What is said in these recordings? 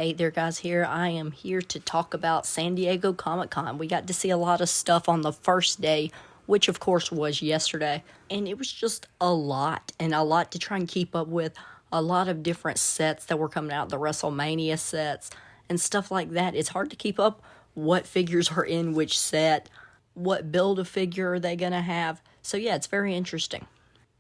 Hey there guys, I am here to talk about San Diego Comic-Con. We got to see a lot of stuff on the first day, which of course was yesterday. And it was just a lot to try and keep up with. A lot of different sets that were coming out, the WrestleMania sets and stuff like that. It's hard to keep up what figures are in which set, what Build-A-Figure are they going to have. So yeah, it's very interesting.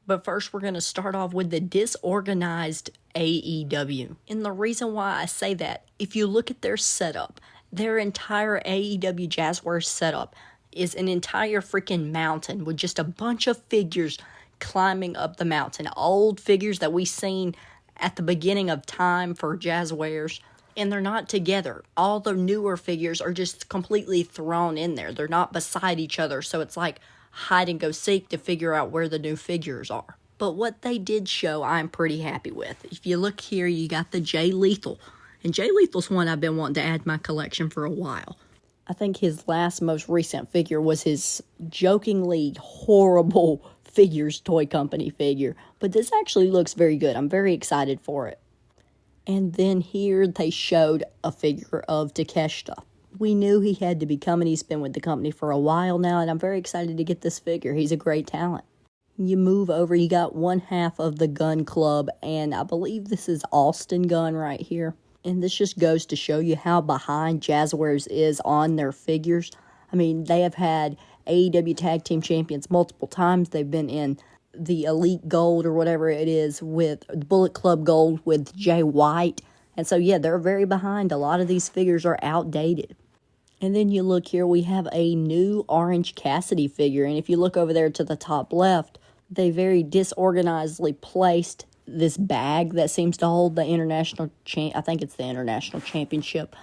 But first, we're going to start off with the disorganized AEW. And the reason why I say that, if you look at their setup, their entire AEW Jazzwares setup is an entire freaking mountain with just a bunch of figures climbing up the mountain. Old figures that we seen at the beginning of time for Jazzwares. And they're not together. All the newer figures are just completely thrown in there. They're not beside each other. So it's like hide and go seek to figure out where the new figures are. But what they did show, I'm pretty happy with. If you look here, you got the Jay Lethal. And Jay Lethal's one I've been wanting to add to my collection for a while. I think his most recent figure was his jokingly horrible Figures Toy Company figure. But this actually looks very good. I'm very excited for it. And then here they showed a figure of Takeshita. We knew he had to be coming. He's been with the company for a while now, and I'm very excited to get this figure. He's a great talent. You move over, you got one half of the Gun Club, and I believe this is Austin Gunn right here. And this just goes to show you how behind Jazzwares is on their figures. I mean, they have had AEW Tag Team Champions multiple times. They've been in the Elite Gold or whatever it is with Bullet Club Gold with Jay White. And so, yeah, they're very behind. A lot of these figures are outdated. And then you look here, we have a new Orange Cassidy figure. And if you look over there to the top left, they very disorganizedly placed this bag that seems to hold the I think it's the International Championship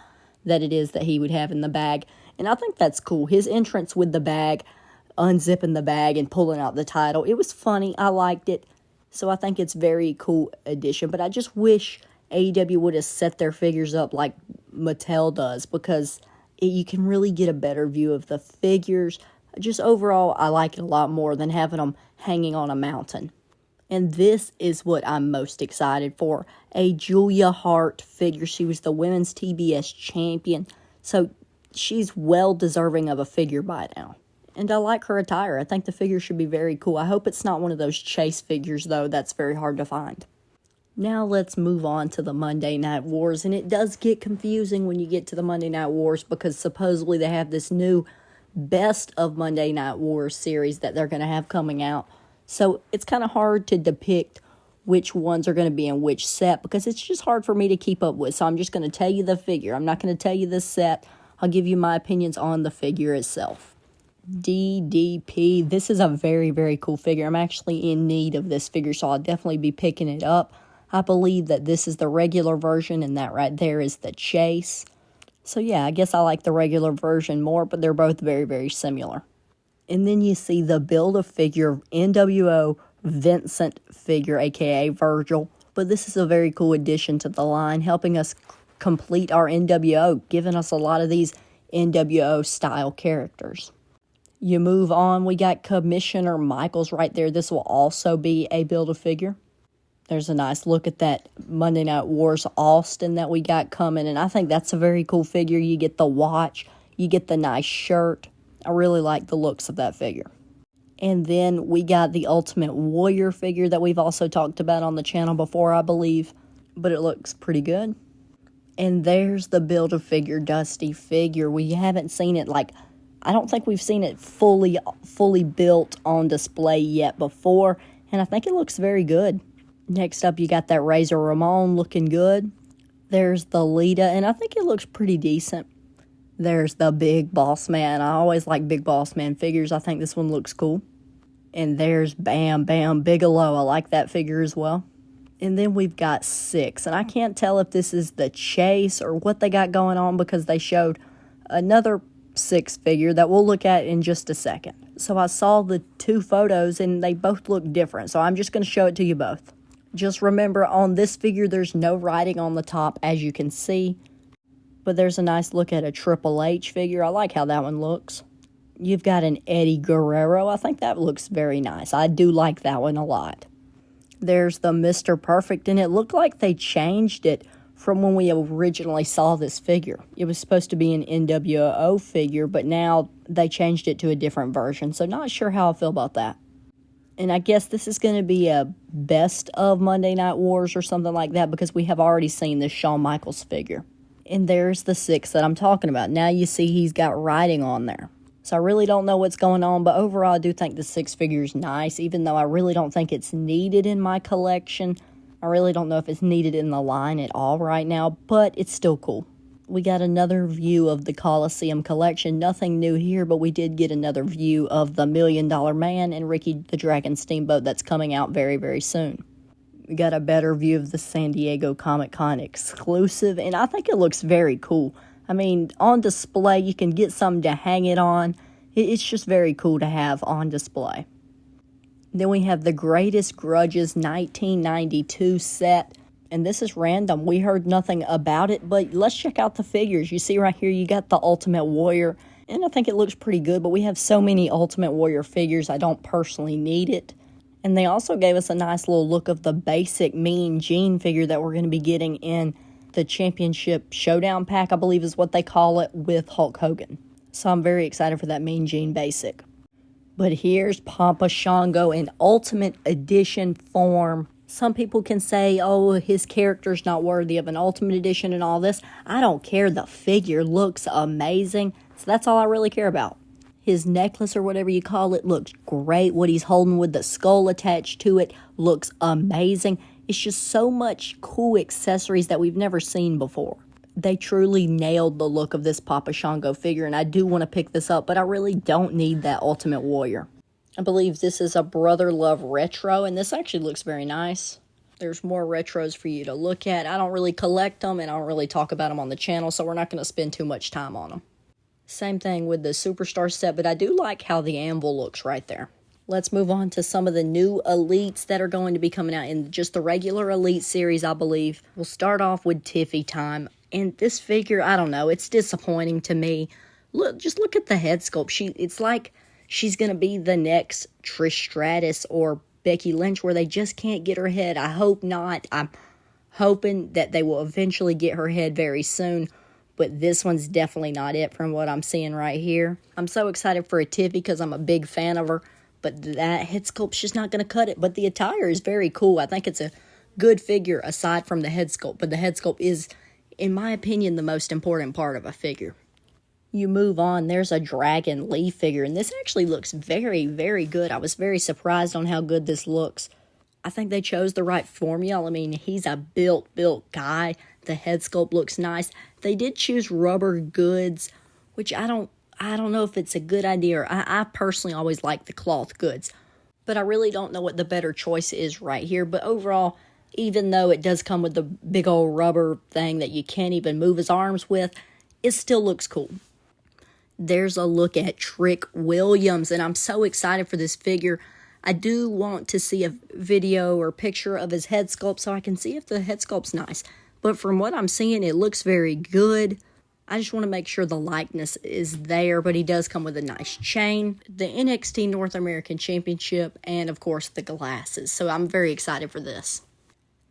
that it is that he would have in the bag. And I think that's cool. His entrance with the bag, unzipping the bag and pulling out the title, it was funny. I liked it. So I think it's very cool addition. But I just wish AEW would have set their figures up like Mattel does, because you can really get a better view of the figures. Just overall, I like it a lot more than having them hanging on a mountain. And this is what I'm most excited for. A Julia Hart figure. She was the women's TBS champion. So she's well deserving of a figure by now. And I like her attire. I think the figure should be very cool. I hope it's not one of those chase figures, though. That's very hard to find. Now let's move on to the Monday Night Wars, and it does get confusing when you get to the Monday Night Wars because supposedly they have this new Best of Monday Night Wars series that they're going to have coming out. So it's kind of hard to depict which ones are going to be in which set because it's just hard for me to keep up with. So I'm just going to tell you the figure. I'm not going to tell you the set. I'll give you my opinions on the figure itself. DDP. This is a very, very cool figure. I'm actually in need of this figure, so I'll definitely be picking it up. I believe that this is the regular version, and that right there is the chase. So yeah, I guess I like the regular version more, but they're both very, very similar. And then you see the Build-A-Figure NWO Vincent figure, aka Virgil. But this is a very cool addition to the line, helping us complete our NWO, giving us a lot of these NWO style characters. You move on, we got Commissioner Michaels right there. This will also be a Build-A-Figure. There's a nice look at that Monday Night Wars Austin that we got coming, and I think that's a very cool figure. You get the watch, you get the nice shirt. I really like the looks of that figure. And then we got the Ultimate Warrior figure that we've also talked about on the channel before, I believe, but it looks pretty good. And there's the Build-A-Figure Dusty figure. We haven't seen it, I don't think we've seen it fully built on display yet before, and I think it looks very good. Next up, you got that Razor Ramon looking good. There's the Lita, and I think it looks pretty decent. There's the Big Boss Man. I always like Big Boss Man figures. I think this one looks cool. And there's Bam Bam Bigelow. I like that figure as well. And then we've got Six, and I can't tell if this is the chase or what they got going on because they showed another Six figure that we'll look at in just a second. So I saw the two photos, and they both look different, so I'm just going to show it to you both. Just remember, on this figure, there's no writing on the top, as you can see. But there's a nice look at a Triple H figure. I like how that one looks. You've got an Eddie Guerrero. I think that looks very nice. I do like that one a lot. There's the Mr. Perfect, and it looked like they changed it from when we originally saw this figure. It was supposed to be an NWO figure, but now they changed it to a different version, so not sure how I feel about that. And I guess this is going to be a best of Monday Night Wars or something like that, because we have already seen this Shawn Michaels figure. And there's the 6 that I'm talking about. Now you see he's got writing on there. So I really don't know what's going on, but overall I do think the 6 figure is nice, even though I really don't think it's needed in my collection. I really don't know if it's needed in the line at all right now, but it's still cool. We got another view of the Coliseum collection. Nothing new here, but we did get another view of the $1 Million Man and Ricky the Dragon Steamboat that's coming out very, very soon. We got a better view of the San Diego Comic-Con exclusive, and I think it looks very cool. I mean, on display, you can get something to hang it on. It's just very cool to have on display. Then we have the Greatest Grudges 1992 set. And this is random. We heard nothing about it, but let's check out the figures. You see right here, you got the Ultimate Warrior, and I think it looks pretty good, but we have so many Ultimate Warrior figures, I don't personally need it. And they also gave us a nice little look of the basic Mean Gene figure that we're going to be getting in the Championship Showdown pack, I believe is what they call it, with Hulk Hogan. So I'm very excited for that Mean Gene basic. But here's Papa Shango in Ultimate Edition form. Some people can say, oh, his character's not worthy of an Ultimate Edition and all this. I don't care. The figure looks amazing. So that's all I really care about. His necklace or whatever you call it looks great. What he's holding with the skull attached to it looks amazing. It's just so much cool accessories that we've never seen before. They truly nailed the look of this Papa Shango figure, and I do want to pick this up, but I really don't need that Ultimate Warrior. I believe this is a Brother Love retro, and this actually looks very nice. There's more retros for you to look at. I don't really collect them, and I don't really talk about them on the channel, so we're not going to spend too much time on them. Same thing with the Superstar set, but I do like how the anvil looks right there. Let's move on to some of the new Elites that are going to be coming out in just the regular Elite series, I believe. We'll start off with Tiffy time, and this figure, I don't know, it's disappointing to me. Just look at the head sculpt. It's like she's going to be the next Trish Stratus or Becky Lynch, where they just can't get her head. I hope not. I'm hoping that they will eventually get her head very soon. But this one's definitely not it from what I'm seeing right here. I'm so excited for a Tiffy because I'm a big fan of her. But that head sculpt's just not going to cut it. But the attire is very cool. I think it's a good figure aside from the head sculpt. But the head sculpt is, in my opinion, the most important part of a figure. You move on, there's a Dragon Lee figure, and this actually looks very, very good. I was very surprised on how good this looks. I think they chose the right formula. I mean, he's a built guy. The head sculpt looks nice. They did choose rubber goods, which I don't know if it's a good idea. I personally always like the cloth goods, but I really don't know what the better choice is right here. But overall, even though it does come with the big old rubber thing that you can't even move his arms with, it still looks cool. There's a look at Trick Williams, and I'm so excited for this figure. I do want to see a video or picture of his head sculpt so I can see if the head sculpt's nice. But from what I'm seeing, it looks very good. I just want to make sure the likeness is there, but he does come with a nice chain, the NXT North American Championship, and of course the glasses. So I'm very excited for this.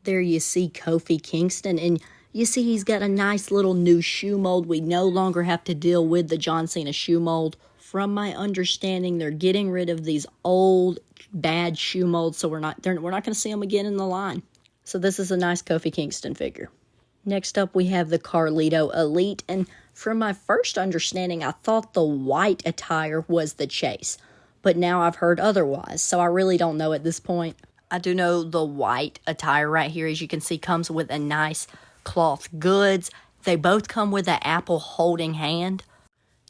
There you see Kofi Kingston, and you see he's got a nice little new shoe mold. We no longer have to deal with the John Cena shoe mold. From my understanding, they're getting rid of these old bad shoe molds, so we're not going to see them again in the line. So this is a nice Kofi Kingston figure. Next up, we have the Carlito Elite, and from my first understanding, I thought the white attire was the chase, but now I've heard otherwise, so I really don't know at this point. I do know the white attire right here, as you can see, comes with a nice cloth goods. They both come with an apple holding hand.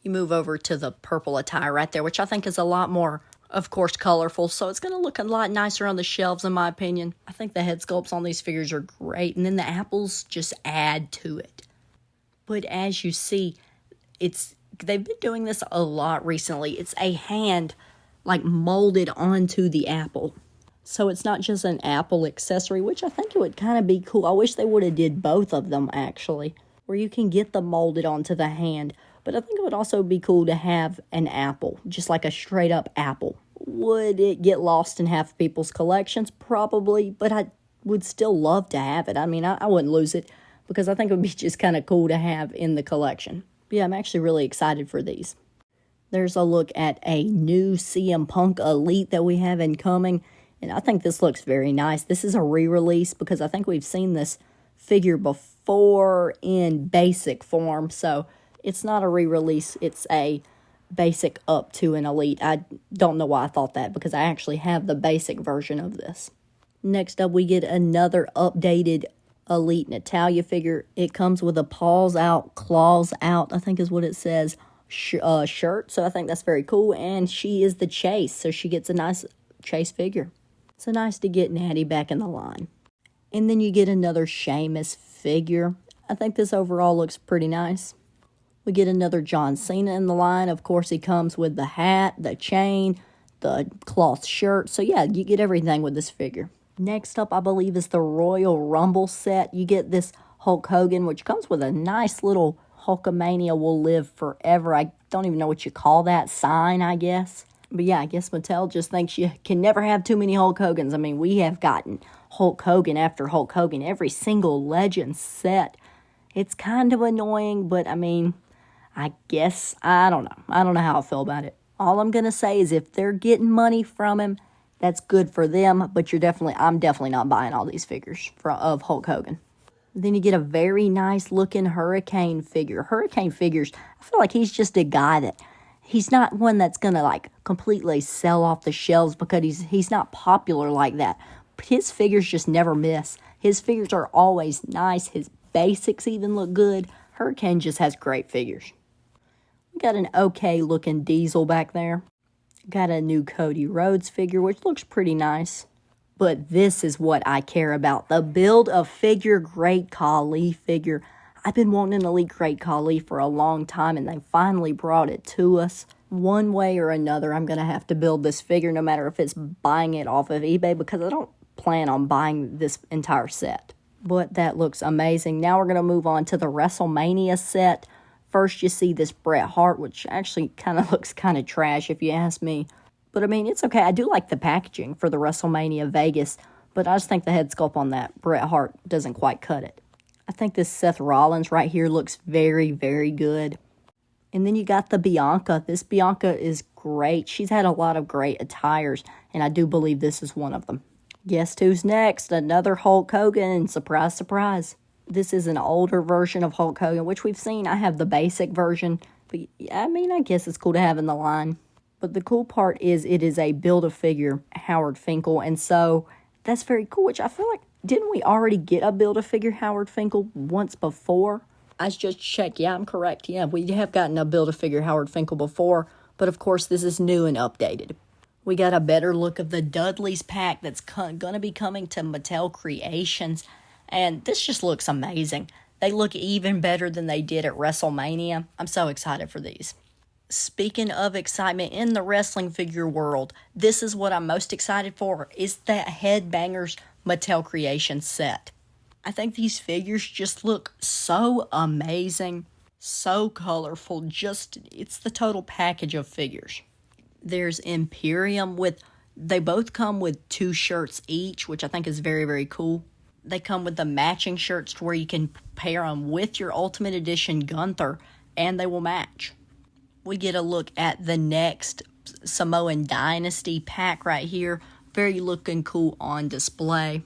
You move over to the purple attire right there, which I think is a lot more, of course, colorful, so it's going to look a lot nicer on the shelves, in my opinion. I think the head sculpts on these figures are great, and then the apples just add to it. But as you see, they've been doing this a lot recently. It's a hand, like, molded onto the apple. So it's not just an apple accessory, which I think it would kind of be cool. I wish they would have did both of them, actually, where you can get them molded onto the hand. But I think it would also be cool to have an apple, just like a straight up apple. Would it get lost in half people's collections? Probably, but I would still love to have it. I mean, I wouldn't lose it. because I think it would be just kind of cool to have in the collection. But yeah, I'm actually really excited for these. There's a look at a new CM Punk Elite that we have incoming, and I think this looks very nice. This is a re-release because I think we've seen this figure before in basic form, so it's not a re-release, it's a basic up to an Elite. I don't know why I thought that, because I actually have the basic version of this. Next up, we get another updated Elite Natalia figure. It comes with a paws out, claws out, I think is what it says, shirt. So I think that's very cool. And she is the Chase, so she gets a nice Chase figure. So nice to get Natty back in the line. And then you get another Sheamus figure. I think this overall looks pretty nice. We get another John Cena in the line. Of course, he comes with the hat, the chain, the cloth shirt. So yeah, you get everything with this figure. Next up, I believe, is the Royal Rumble set. You get this Hulk Hogan, which comes with a nice little Hulkamania will live forever. I don't even know what you call that sign, I guess. But yeah, I guess Mattel just thinks you can never have too many Hulk Hogans. I mean, we have gotten Hulk Hogan after Hulk Hogan, every single Legend set. It's kind of annoying, but I mean, I guess, I don't know. I don't know how I feel about it. All I'm going to say is if they're getting money from him, that's good for them, but I'm definitely not buying all these figures of Hulk Hogan. Then you get a very nice looking Hurricane figure. Hurricane figures, I feel like he's just a guy that, he's not one that's going to like completely sell off the shelves because he's not popular like that. But his figures just never miss. His figures are always nice. His basics even look good. Hurricane just has great figures. We got an okay looking Diesel back there. Got a new Cody Rhodes figure, which looks pretty nice. But this is what I care about. The Build-A-Figure Great Khali figure. I've been wanting an Elite Great Khali for a long time, and they finally brought it to us. One way or another, I'm going to have to build this figure, no matter if it's buying it off of eBay, because I don't plan on buying this entire set. But that looks amazing. Now we're going to move on to the WrestleMania set. First, you see this Bret Hart, which actually kind of looks kind of trash, if you ask me. But, I mean, it's okay. I do like the packaging for the WrestleMania Vegas, but I just think the head sculpt on that Bret Hart doesn't quite cut it. I think this Seth Rollins right here looks very, very good. And then you got the Bianca. This Bianca is great. She's had a lot of great attires, and I do believe this is one of them. Guess who's next? Another Hulk Hogan. Surprise, surprise. This is an older version of Hulk Hogan, which we've seen. I have the basic version, but I mean, I guess it's cool to have in the line. But the cool part is it is a Build-A-Figure Howard Finkel, and so that's very cool, which I feel like, didn't we already get a Build-A-Figure Howard Finkel once before? I just checked. Yeah, I'm correct. Yeah, we have gotten a Build-A-Figure Howard Finkel before, but of course this is new and updated. We got a better look of the Dudley's pack that's going to be coming to Mattel Creations. And this just looks amazing. They look even better than they did at WrestleMania. I'm so excited for these. Speaking of excitement in the wrestling figure world, this is what I'm most excited for, is that Headbangers Mattel Creations set. I think these figures just look so amazing, so colorful. It's the total package of figures. There's Imperium they both come with 2 shirts each, which I think is very, very cool. They come with the matching shirts to where you can pair them with your Ultimate Edition Gunther, and they will match. We get a look at the next Samoan Dynasty pack right here. Very looking cool on display.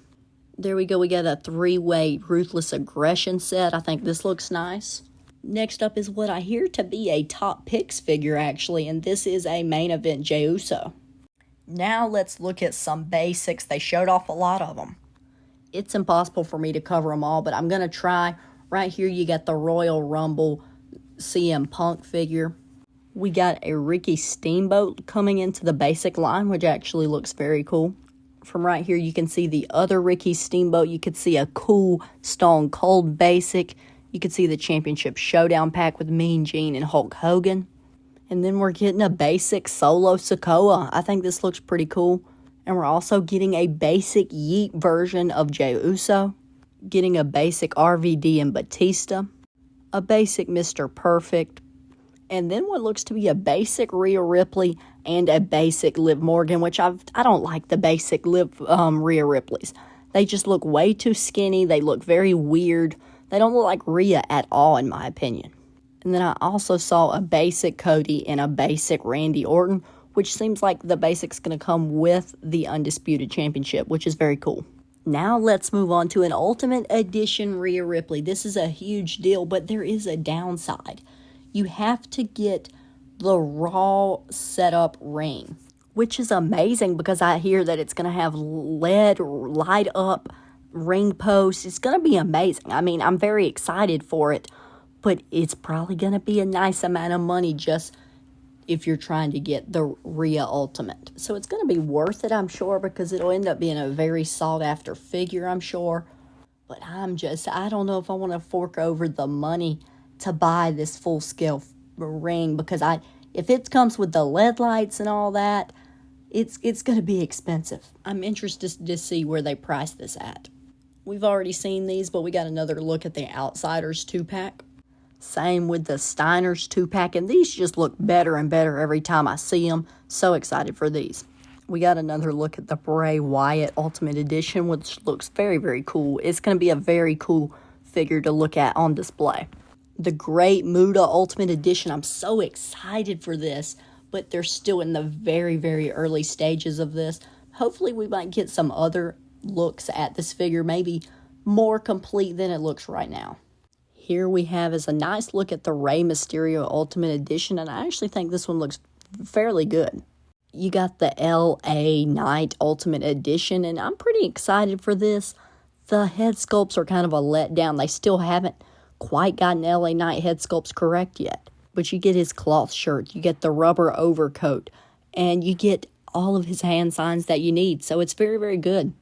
There we go. We got a 3-way Ruthless Aggression set. I think this looks nice. Next up is what I hear to be a Top Picks figure, actually, and this is a Main Event Jey Uso. Now let's look at some basics. They showed off a lot of them. It's impossible for me to cover them all, but I'm going to try. Right here, you got the Royal Rumble CM Punk figure. We got a Ricky Steamboat coming into the basic line, which actually looks very cool. From right here, you can see the other Ricky Steamboat. You could see a cool Stone Cold basic. You could see the Championship Showdown pack with Mean Gene and Hulk Hogan. And then we're getting a basic Solo Sikoa. I think this looks pretty cool. And we're also getting a basic Yeet version of Jey Uso. Getting a basic RVD and Batista. A basic Mr. Perfect. And then what looks to be a basic Rhea Ripley and a basic Liv Morgan, which I don't like the basic Rhea Ripleys. They just look way too skinny. They look very weird. They don't look like Rhea at all, in my opinion. And then I also saw a basic Cody and a basic Randy Orton, which seems like the basic's going to come with the Undisputed Championship, which is very cool. Now let's move on to an Ultimate Edition Rhea Ripley. This is a huge deal, but there is a downside. You have to get the Raw setup ring, which is amazing because I hear that it's going to have LED light up ring posts. It's going to be amazing. I mean, I'm very excited for it, but it's probably going to be a nice amount of money just if you're trying to get the Rhea Ultimate. So it's going to be worth it, I'm sure, because it'll end up being a very sought after figure, I'm sure. But I don't know if I want to fork over the money to buy this full scale ring, because if it comes with the LED lights and all that, it's going to be expensive. I'm interested to see where they price this at. We've already seen these, but we got another look at the Outsiders 2-pack. Same with the Steiners 2-pack, and these just look better and better every time I see them. So excited for these. We got another look at the Bray Wyatt Ultimate Edition, which looks very, very cool. It's going to be a very cool figure to look at on display. The Great Muta Ultimate Edition, I'm so excited for this, but they're still in the very, very early stages of this. Hopefully we might get some other looks at this figure, maybe more complete than it looks right now. Here we have is a nice look at the Rey Mysterio Ultimate Edition, and I actually think this one looks fairly good. You got the LA Knight Ultimate Edition, and I'm pretty excited for this. The head sculpts are kind of a letdown. They still haven't quite gotten LA Knight head sculpts correct yet. But you get his cloth shirt, you get the rubber overcoat, and you get all of his hand signs that you need. So it's very, very good.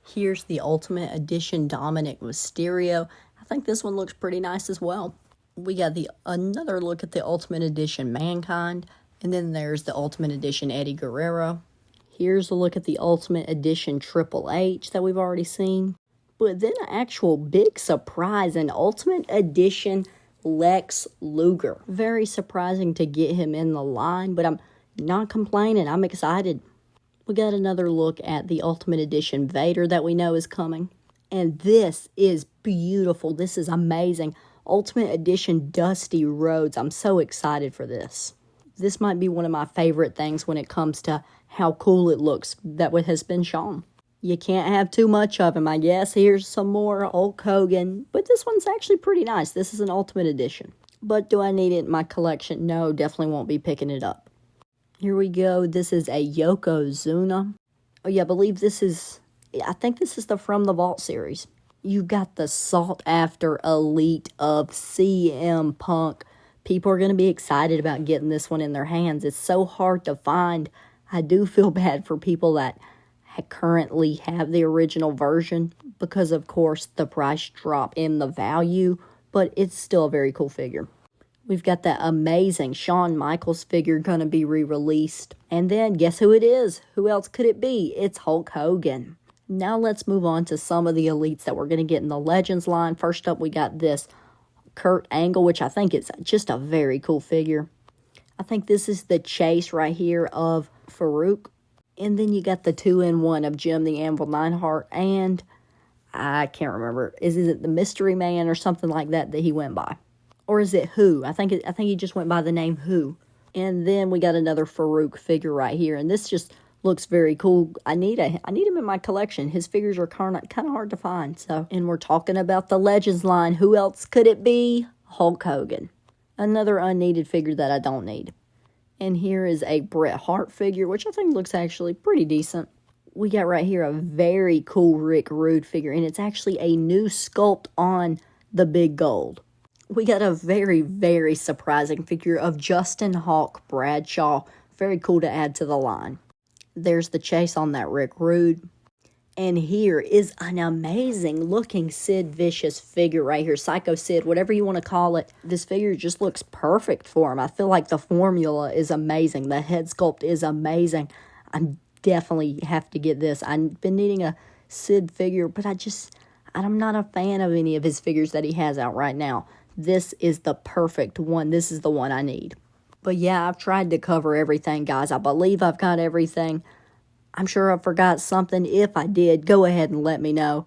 Here's the Ultimate Edition Dominic Mysterio. I think this one looks pretty nice as well. We got another look at the Ultimate Edition Mankind, and then there's the Ultimate Edition Eddie Guerrero. Here's a look at the Ultimate Edition Triple H that we've already seen. But then an actual big surprise, an Ultimate Edition Lex Luger. Very surprising to get him in the line, but I'm not complaining. I'm excited. We got another look at the Ultimate Edition Vader that we know is coming. And this is beautiful. This is amazing. Ultimate Edition Dusty Rhodes. I'm so excited for this. This might be one of my favorite things when it comes to how cool it looks that has been shown. You can't have too much of him, I guess. Here's some more Hulk Hogan. But this one's actually pretty nice. This is an Ultimate Edition. But do I need it in my collection? No, definitely won't be picking it up. Here we go. This is a Yokozuna. Oh yeah, I think this is the From the Vault series. You got the sought after elite of CM Punk. People are going to be excited about getting this one in their hands. It's so hard to find. I do feel bad for people that currently have the original version because, of course, the price drop in the value, but it's still a very cool figure. We've got that amazing Shawn Michaels figure going to be re-released. And then, guess who it is? Who else could it be? It's Hulk Hogan. Now let's move on to some of the elites that we're going to get in the Legends line. First up, we got this Kurt Angle, which I think is just a very cool figure. I think this is the chase right here of Farouk. And then you got the 2-in-1 of Jim the Anvil Neidhart, and I can't remember. Is it the Mystery Man or something like that he went by? Or is it Who? I think he just went by the name Who. And then we got another Farouk figure right here, and this just looks very cool. I need him in my collection. His figures are kind of hard to find. And we're talking about the Legends line. Who else could it be? Hulk Hogan. Another unneeded figure that I don't need. And here is a Bret Hart figure, which I think looks actually pretty decent. We got right here a very cool Rick Rude figure, and it's actually a new sculpt on the Big Gold. We got a very, very surprising figure of Justin Hawk Bradshaw. Very cool to add to the line. There's the chase on that Rick Rude. And here is an amazing looking Sid Vicious figure right here. Psycho Sid, whatever you want to call it. This figure just looks perfect for him. I feel like the formula is amazing. The head sculpt is amazing. I definitely have to get this. I've been needing a Sid figure, but I'm not a fan of any of his figures that he has out right now. This is the perfect one. This is the one I need. But yeah, I've tried to cover everything, guys. I believe I've got everything. I'm sure I forgot something. If I did, go ahead and let me know.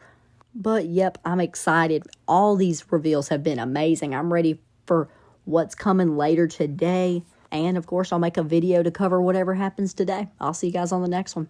But yep, I'm excited. All these reveals have been amazing. I'm ready for what's coming later today. And of course, I'll make a video to cover whatever happens today. I'll see you guys on the next one.